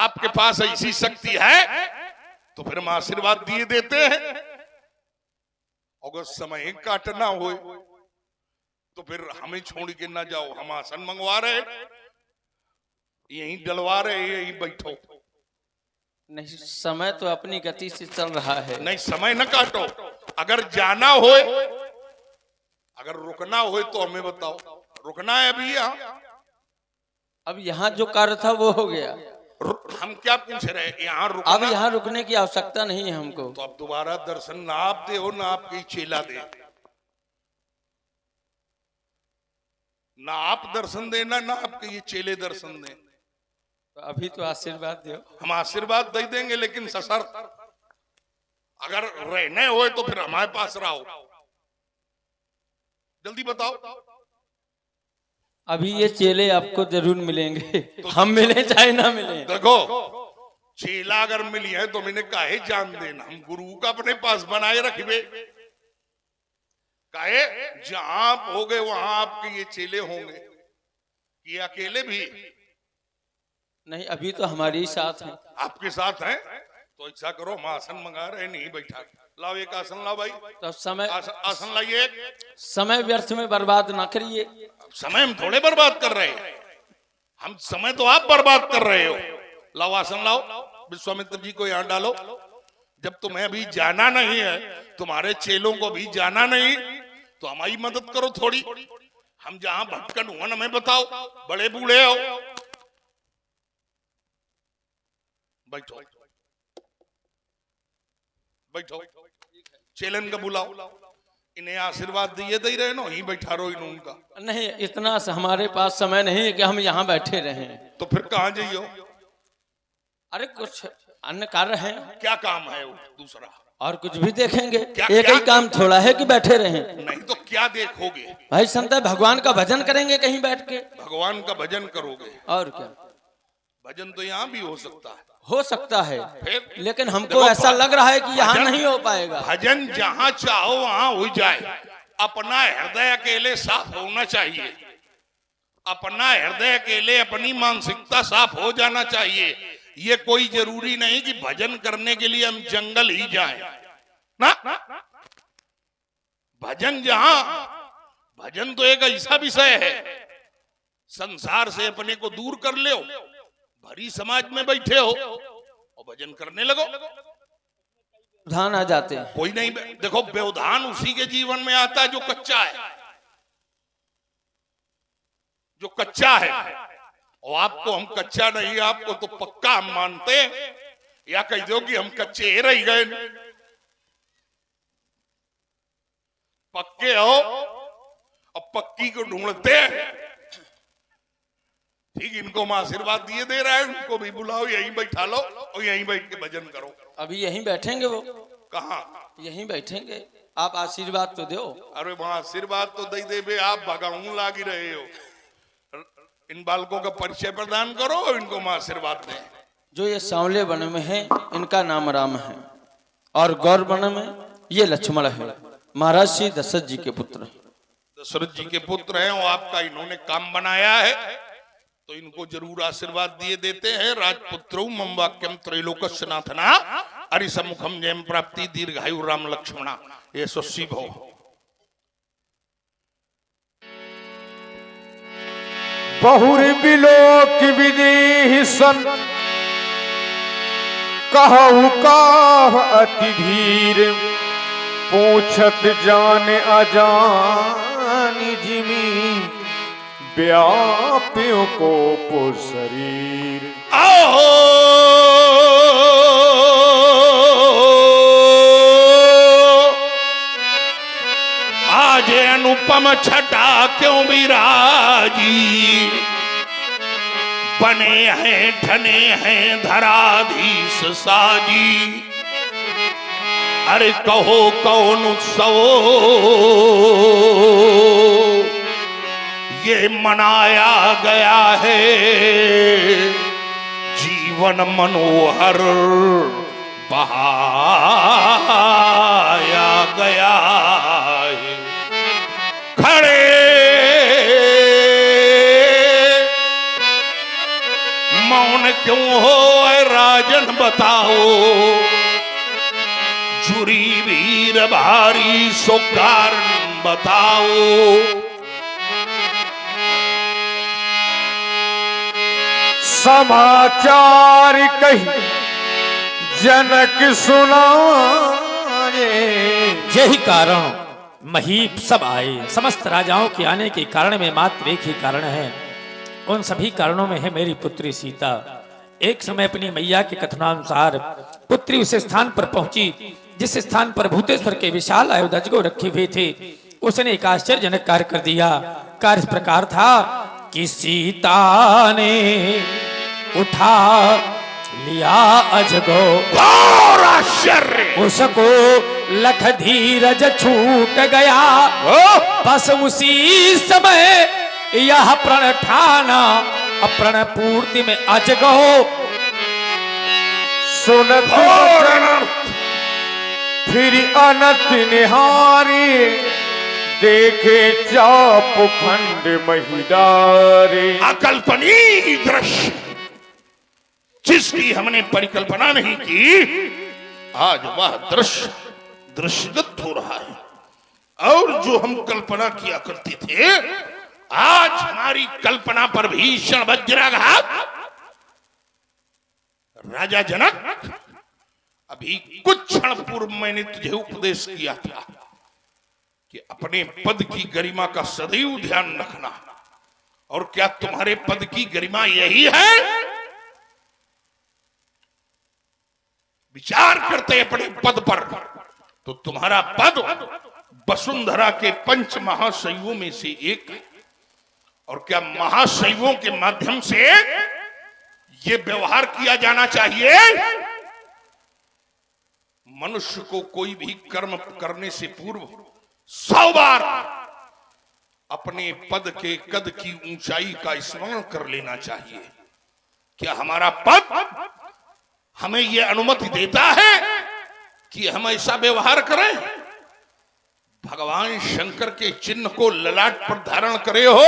आपके पास ऐसी शक्ति है तो फिर हम आशीर्वाद दिए देते हैं। अगर समय काटना हो तो फिर हमें छोड़ के ना जाओ, हम आसन मंगवा रहे, यहीं डलवा रहे, यहीं बैठो। नहीं, समय तो अपनी गति से चल रहा है। नहीं, समय न काटो। अगर जाना हो, अगर रुकना हो तो हमें बताओ। रुकना है अभी यहाँ? अब यहाँ जो कार्य था वो हो गया। हम क्या पूछ रहे हैं, यहाँ रुकना? अब यहाँ रुकने की आवश्यकता नहीं है हमको। तो अब दोबारा दर्शन ना आप दे हो, ना आपकी चेला दे, ना आप दर्शन देना, ना आपके ये चेले दर्शन दें। तो अभी तो आशीर्वाद दो। हम आशीर्वाद दे देंगे, लेकिन सशर्त अगर रहने हो तो फिर हमारे पास रहो। जल्दी बताओ। अभी ये चेले आपको जरूर मिलेंगे, तो हम मिले चाहे ना मिले। देखो, चेला अगर मिली है तो मैंने काहे जान देना, हम गुरु का अपने पास बनाए रखिए। काहे जहां आप हो गए वहां आपके ये चेले होंगे, ये अकेले भी नहीं, अभी तो हमारे ही साथ हैं। आपके साथ हैं तो ऐसा करो, हम आसन मंगा रहे, नहीं बैठा, लाओ एक आसन लाओ भाई। तो समय आसन लाइए। समय व्यर्थ में बर्बाद ना करिए। समय हम थोड़े बर्बाद कर रहे हैं, हम समय तो आप बर्बाद कर रहे हो। लाओ आसन लाओ, विश्वामित्र जी को यहाँ डालो। जब तुम्हें अभी जाना नहीं है, तुम्हारे चेलों को भी जाना नहीं, तो हमारी मदद करो थोड़ी। हम जहां भटकन हुआ हमें बताओ, बड़े बूढ़े हो। बैठो बैठो, चेलन का बुलाओ, इन्हें आशीर्वाद दिए दे रहे नो, ही बैठा रहो इन उनका। नहीं, इतना हमारे पास समय नहीं है कि हम यहाँ बैठे रहें। तो फिर कहाँ जाइयो? अरे कुछ अन्य कार्य है। क्या काम है वो दूसरा? और कुछ भी देखेंगे। क्या, एक क्या? ही काम थोड़ा है कि बैठे रहें। नहीं तो क्या देखोगे? भाई संत भगवान का भजन करेंगे कहीं बैठ के। भगवान का भजन करोगे? और क्या, भजन तो यहाँ भी हो सकता है। हो सकता है, फिर लेकिन हमको ऐसा लग रहा है कि यहाँ नहीं हो पाएगा। भजन जहाँ चाहो वहां हो जाए। अपना हृदय अकेले साफ होना चाहिए, अपना हृदय अकेले, अपनी मानसिकता साफ हो जाना चाहिए। ये कोई जरूरी नहीं कि भजन करने के लिए हम जंगल ही जाएं ना। भजन भजन तो एक ऐसा विषय है, संसार से अपने को दूर कर ले, भरी समाज में बैठे हो और भजन करने लगो, व्यवधान आ जाते हैं। कोई नहीं। देखो, व्यवधान उसी के जीवन में आता है जो कच्चा है, जो कच्चा है। और आपको हम कच्चा नहीं, आपको तो पक्का हम मानते हैं। या कह दो कि हम कच्चे रह गए, पक्के हो और पक्की को ढूंढते हैं। ठीक, इनको हम आशीर्वाद दिए दे रहा है, उनको भी बुलाओ, यहीं बैठा लो और यहीं बैठ के भजन करो। अभी यहीं बैठेंगे वो। कहाँ? यहीं बैठेंगे, आप आशीर्वाद तो दो। अरे वहां आशीर्वाद तो दे दे, आप भगाऊ लागी रहे हो। इन बालकों का परिचय प्रदान करो और इनको हम आशीर्वाद दें। जो ये सांवले वन में है, इनका नाम राम है, और गौर वन में ये लक्ष्मण है, महाराज श्री दशरथ जी के पुत्र। दशरथ जी के पुत्र हैं और आपका इन्होंने काम बनाया है, तो इनको जरूर आशीर्वाद दिए देते हैं। राजपुत्रो मम वाक्यम त्रैलोक्यस्य नाथना हरिसम्मुखम जयम प्राप्ति दीर्घायु राम लक्ष्मणा ये स्वस्ति भव। बहुर बिलोक विदेह सन कहु काह अति धीर पूछत जान अजानी जिमी व्याप्यों को पो शरीर। आज अनुपम छटा क्यों विराजी, बने हैं ठने हैं धराधीश साजी। अरे कहो कौन उत्सव ये मनाया गया है, जीवन मनोहर बहाया गया है। खड़े मौन क्यों हो राजन बताओ, जुरी वीर भारी सो कारण बताओ। समाचार कही जनक सुनाए, यही कारण महीप सब आए। समस्त राजाओं के आने के कारण में मात्र एक ही कारण है, उन सभी कारणों में है मेरी पुत्री सीता। एक समय अपनी मैया के कथनानुसार पुत्री उस स्थान पर पहुंची जिस स्थान पर भूतेश्वर के विशाल आयुधज को रखे हुए थे। उसने एक आश्चर्यजनक कार्य कर दिया। कार्य इस प्रकार था कि सीता ने उठा लिया अजगो, और आश्चर्य उसको लख धीरज छूट गया। बस उसी समय यह प्रण ठाना, अप्रण पूर्ति में अजगो। सुनत फिर अनत निहारी, देखे चाप खंड महिदारे। अकल्पनीय दृश्य जिसकी हमने परिकल्पना नहीं की, आज वह दृश्य दृश्यगत हो रहा है। और जो हम कल्पना किया करते थे, आज हमारी कल्पना पर भीषण वज्राघात। राजा जनक, अभी कुछ क्षण पूर्व मैंने तुझे उपदेश किया था कि अपने पद की गरिमा का सदैव ध्यान रखना। और क्या तुम्हारे पद की गरिमा यही है? विचार करते अपने पद पर, तो तुम्हारा पद वसुंधरा के पंच महाशैवों में से एक है। और क्या महाशैवों के माध्यम से ये व्यवहार किया जाना चाहिए? मनुष्य को कोई भी कर्म करने से पूर्व 100 बार अपने पद के कद की ऊंचाई का स्मरण कर लेना चाहिए। क्या हमारा पद हमें यह अनुमति देता है कि हम ऐसा व्यवहार करें? भगवान शंकर के चिन्ह को ललाट पर धारण करे हो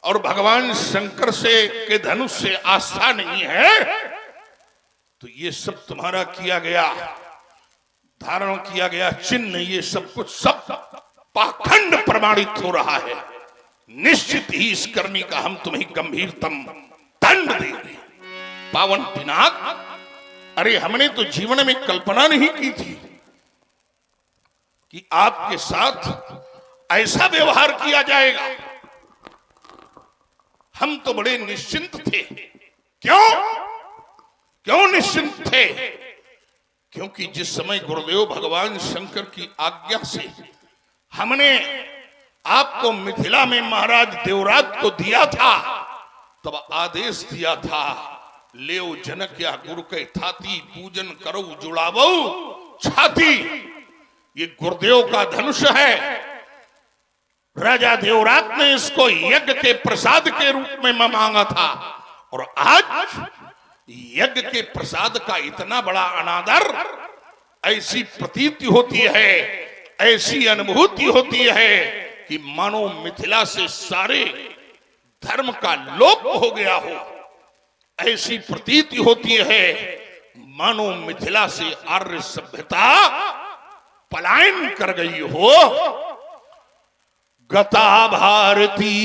और भगवान शंकर से के धनुष से आस्था नहीं है, तो ये सब तुम्हारा किया गया, धारण किया गया चिन्ह, ये सब कुछ सब पाखंड प्रमाणित हो रहा है। निश्चित ही इस करनी का हम तुम्हें गंभीरतम दंड देंगे। पावन पिनाक, अरे हमने तो जीवन में कल्पना नहीं की थी कि आपके साथ ऐसा व्यवहार किया जाएगा। हम तो बड़े निश्चिंत थे। क्यों निश्चिंत थे? क्योंकि जिस समय गुरुदेव भगवान शंकर की आज्ञा से हमने आपको मिथिला में महाराज देवराज को दिया था, तब आदेश दिया था, लेओ जनक या गुरु के थाती, पूजन करो जुड़ावो छाती। ये गुरुदेव का धनुष है। राजा देवराज ने इसको यज्ञ के प्रसाद के रूप में मांगा था, और आज यज्ञ के प्रसाद का इतना बड़ा अनादर, ऐसी प्रतीति होती है, ऐसी अनुभूति होती है कि मानो मिथिला से सारे धर्म का लोप हो गया हो। ऐसी प्रतीति होती है मानो मिथिला से आर्य सभ्यता पलायन कर गई हो। गता भारती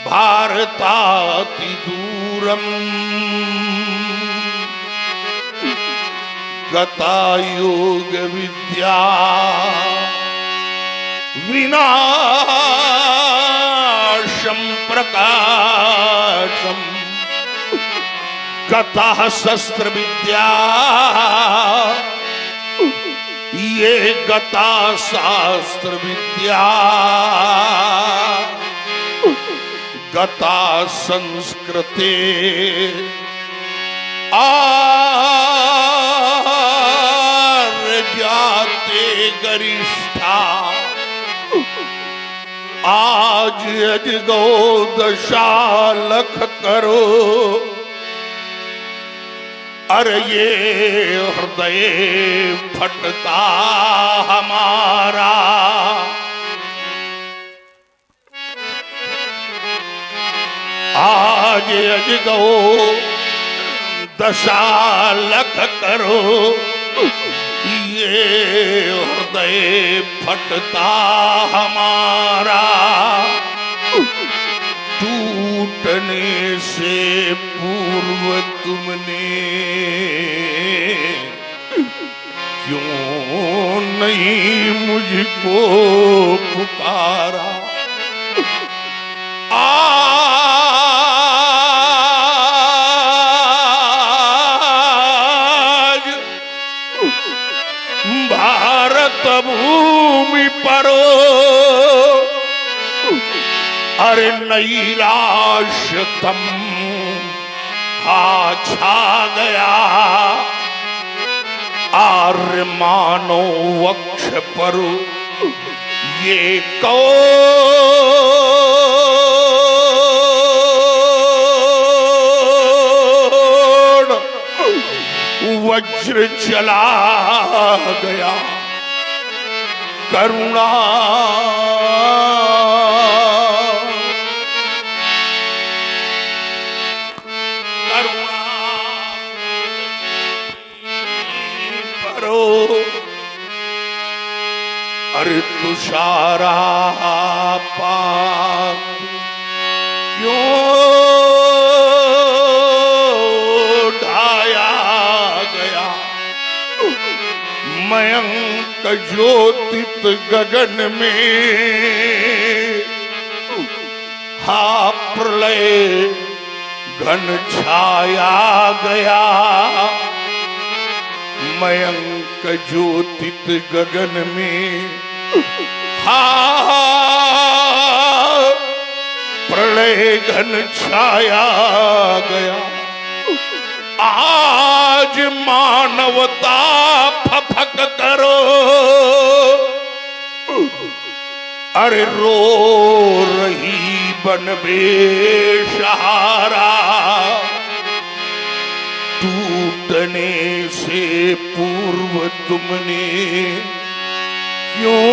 भारताति दूरम, गता योग विद्या विनाशम प्रकाशम, गता शस्त्र विद्या ये गता शास्त्र विद्या, गता संस्कृते आर्य जाते गरिष्ठा, आज अजगो दशा लख करो, अरे ये हृदय फटता हमारा। आज अजगो दशालख करो, ये हृदय फटता हमारा, टूटने से पूर्व तुमने क्यों नहीं मुझको पुकारा। आज भारत भूमि पर अरे नैराश्यतम छा गया, आर्य मानो वक्ष पर ये कौन वज्र चला गया। करुणा अरे तुषारा पाप क्यों ढाया गया। मयंक ज्योतित गगन में हा प्रलय घन छाया गया। मयंक ज्योतित गगन में हा प्रलय घन छाया गया। आज मानवता फफक करो, अरे रो रही बन बेसहारा। टूटने से पूर्व तुमने क्यों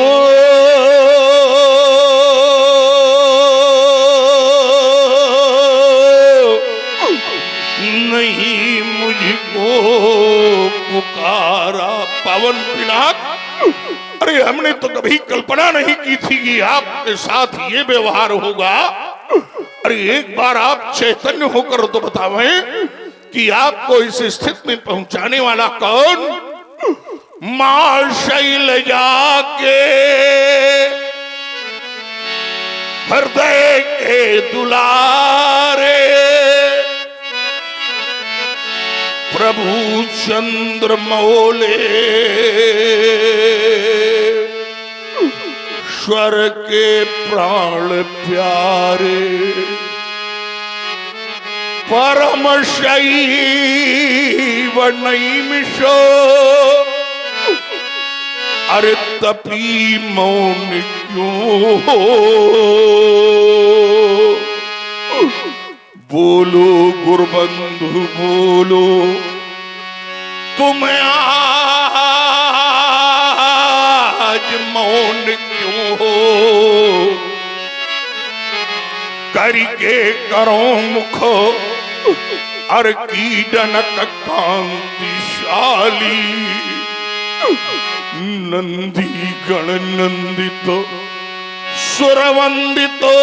नहीं मुझको पुकारा। पावन पिनाक, अरे हमने तो कभी कल्पना नहीं की थी कि आपके साथ ये व्यवहार होगा। अरे एक बार आप चैतन्य होकर तो बतावें कि आपको इस स्थिति में पहुंचाने वाला कौन? मां शैलजा के हृदय के दुलारे प्रभु चंद्र मौले, स्वर के प्राण प्यारे, परम शैव नैमिषो, अरे तपी मौन क्यों हो? बोलो गुरुबंधु बोलो, तुम आज मौन क्यों हो? करके करो मुखो अर कीडनक कांतिशाली। नंदी गण नंदितो सुरवंदितो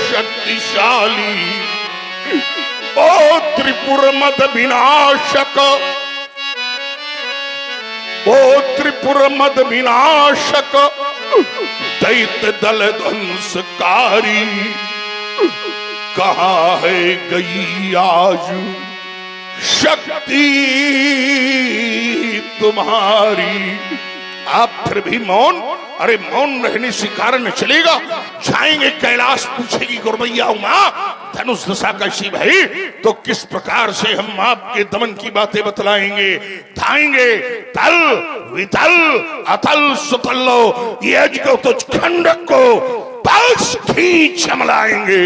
शक्तिशाली। ओ त्रिपुर मद विनाशक, ओ त्रिपुर मद विनाशक, दैत्य दल ध्वंसकारी। कहाँ है गई आज शक्ति तुम्हारी? आप फिर भी मौन? अरे मौन रहने से कारण चलेगा? जाएंगे कैलाश, पूछेगी गुरमैया उमा धनुष दशा कैसी भाई, तो किस प्रकार से हम आपके दमन की बातें बतलाएंगे। धाएंगे तल वितल अतल सुतल्लो, ये अजगो तो खंडक को पल्स खींच चमलाएंगे।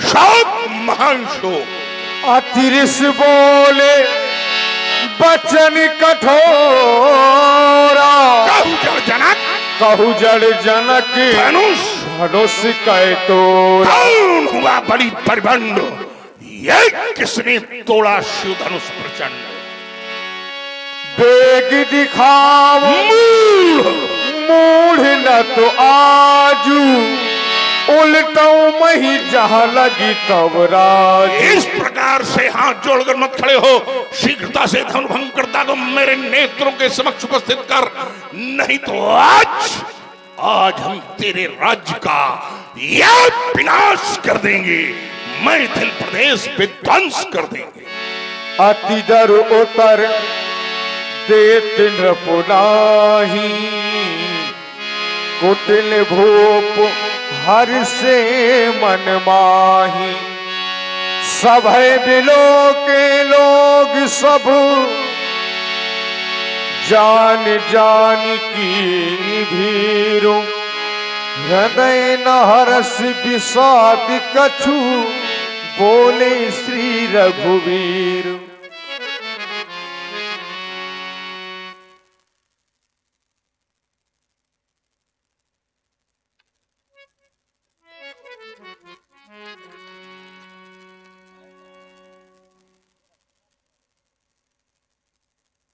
शोक महांशो अतिरिस बोले बचन कठोरा, कहूँ जनक कहु जड़ जनक धनुष धनुष कै तोड़ा। कौन हुआ बड़ी परिबंड, ये किसने तोड़ा शिव धनुष प्रचंड। बेग दिखाओ मूढ़ न तो आजू, उल्टो मही जहां लगी तब राज। इस प्रकार से हाथ जोड़कर मत खड़े हो, शीघ्रता से धनुभंग करता को मेरे नेत्रों के समक्ष उपस्थित कर, नहीं तो आज हम तेरे राज्य का यह विनाश कर देंगे, मैथिल प्रदेश विध्वंस कर देंगे। अति दर उतर देत नृपुनाही, कुटिल भूप हर से मन माही। सभय बिलो के लोग सब जान जान की भीरो, हृदय न हरस विषाद कछु, बोले श्री रघुवीर।